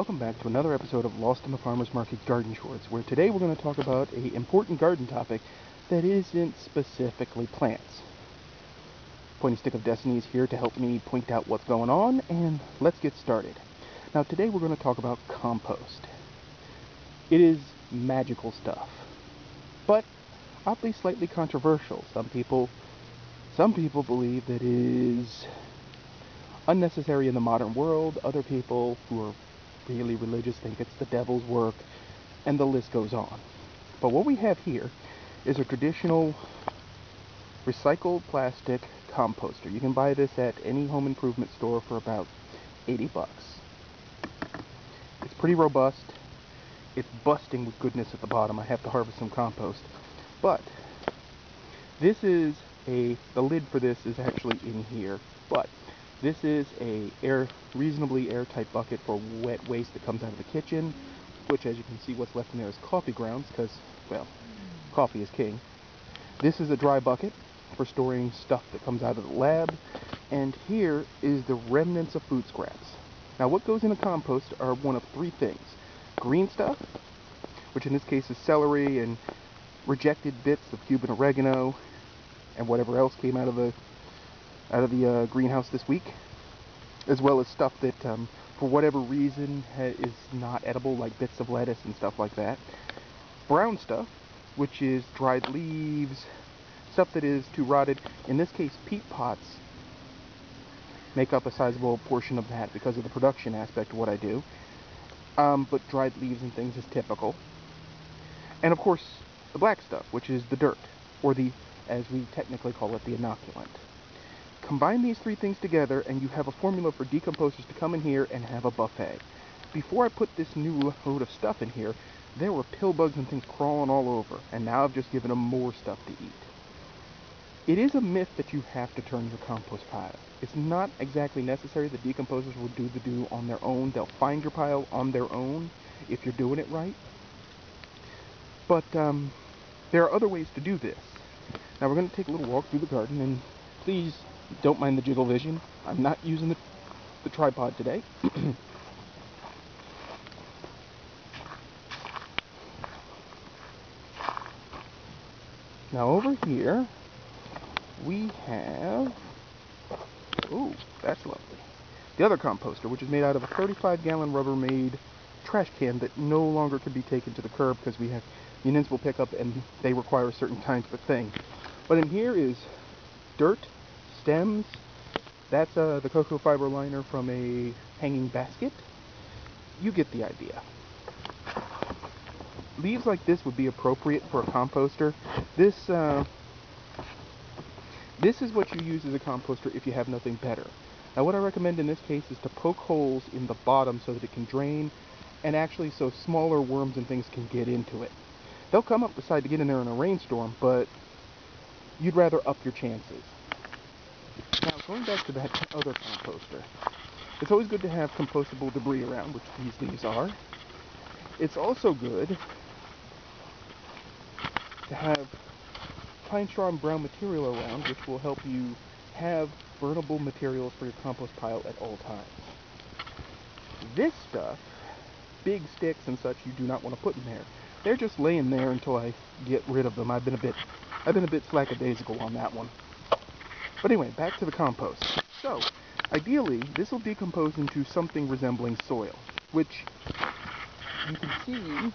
welcome back to another episode of Lost in the Farmer's Market Garden Chores, where today we're going to talk about an important garden topic that isn't specifically plants. Pointy Stick of Destiny is here to help me point out what's going on, and let's get started. Now today we're going to talk about compost. It is magical stuff, but oddly slightly controversial. Some people believe that it is unnecessary in the modern world. Other people who are really religious think it's the devil's work, and the list goes on. But what we have here is a traditional recycled plastic composter. You can buy this at any home improvement store for about 80 bucks. It's pretty robust. It's busting with goodness at the bottom. I have to harvest some compost. But this is the lid for this is actually in here, but this is a reasonably airtight bucket for wet waste that comes out of the kitchen, which, as you can see, what's left in there is coffee grounds, because, well, coffee is king. This is a dry bucket for storing stuff that comes out of the lab, and here is the remnants of food scraps. Now, what goes in a compost are one of three things: green stuff, which in this case is celery and rejected bits of Cuban oregano and whatever else came out of the greenhouse this week, as well as stuff that for whatever reason is not edible, like bits of lettuce and stuff like that. Brown stuff, which is dried leaves, stuff that is too rotted. In this case, peat pots make up a sizable portion of that because of the production aspect of what I do, but dried leaves and things is typical. And of course the black stuff, which is the dirt, or the, as we technically call it, the inoculant. Combine these three things together and you have a formula for decomposters to come in here and have a buffet. Before I put this new load of stuff in here, there were pill bugs and things crawling all over, and now I've just given them more stuff to eat. It is a myth that you have to turn your compost pile. It's not exactly necessary. The decomposers will do the do on their own. They'll find your pile on their own if you're doing it right. But there are other ways to do this. Now we're going to take a little walk through the garden, and please don't mind the jiggle vision. I'm not using the tripod today. Now over here we have, ooh, that's lovely, the other composter, which is made out of a 35-gallon Rubbermaid trash can that no longer can be taken to the curb because we have municipal pickup and they require a certain kind of a thing. But in here is dirt, stems, that's the cocoa fiber liner from a hanging basket. You get the idea. Leaves like this would be appropriate for a composter. This is what you use as a composter if you have nothing better. Now what I recommend in this case is to poke holes in the bottom so that it can drain, and actually so smaller worms and things can get into it. They'll come up the side to get in there in a rainstorm, but you'd rather up your chances. Now, going back to that other composter, it's always good to have compostable debris around, which these leaves are. It's also good to have pine straw and brown material around, which will help you have burnable materials for your compost pile at all times. This stuff, big sticks and such, you do not want to put in there. They're just laying there until I get rid of them. I've been a bit slackadaisical on that one. But anyway, back to the compost. So, ideally, this will decompose into something resembling soil, which you can see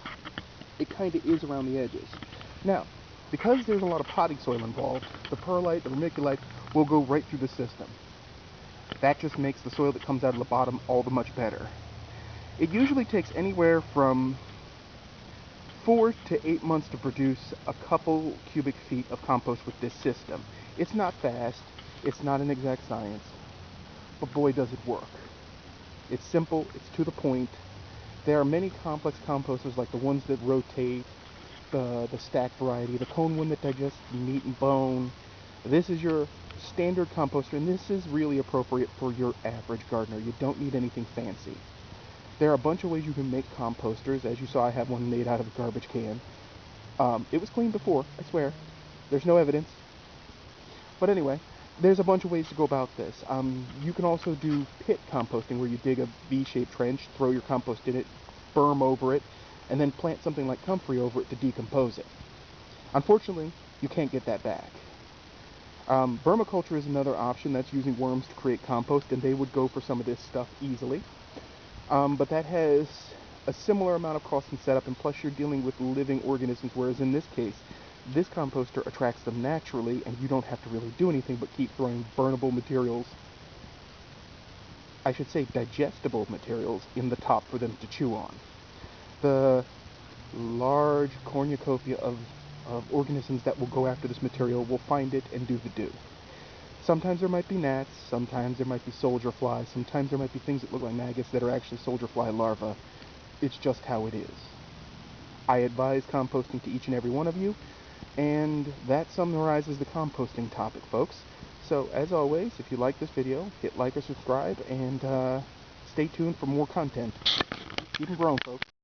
it kind of is around the edges. Now, because there's a lot of potting soil involved, the perlite, the vermiculite will go right through the system. That just makes the soil that comes out of the bottom all the much better. It usually takes anywhere from 4 to 8 months to produce a couple cubic feet of compost with this system. It's not fast, it's not an exact science, but boy does it work. It's simple, it's to the point. There are many complex composters like the ones that rotate, the stack variety, the cone one that digests meat and bone. This is your standard composter, and this is really appropriate for your average gardener. You don't need anything fancy. There are a bunch of ways you can make composters. As you saw, I have one made out of a garbage can. It was cleaned before, I swear. There's no evidence. But anyway, There's a bunch of ways to go about this. You can also do pit composting, where you dig a V-shaped trench, throw your compost in it, berm over it, and then plant something like comfrey over it to decompose it. Unfortunately, you can't get that back. Vermiculture is another option. That's using worms to create compost, and they would go for some of this stuff easily. But that has a similar amount of cost and setup, and plus you're dealing with living organisms, whereas in this case, this composter attracts them naturally, and you don't have to really do anything but keep throwing burnable materials, I should say digestible materials, in the top for them to chew on. The large cornucopia of organisms that will go after this material will find it and do the do. Sometimes there might be gnats, sometimes there might be soldier flies, sometimes there might be things that look like maggots that are actually soldier fly larvae. It's just how it is. I advise composting to each and every one of you, and that summarizes the composting topic, folks. So, as always, if you like this video, hit like or subscribe, and stay tuned for more content. Keep them growing, folks.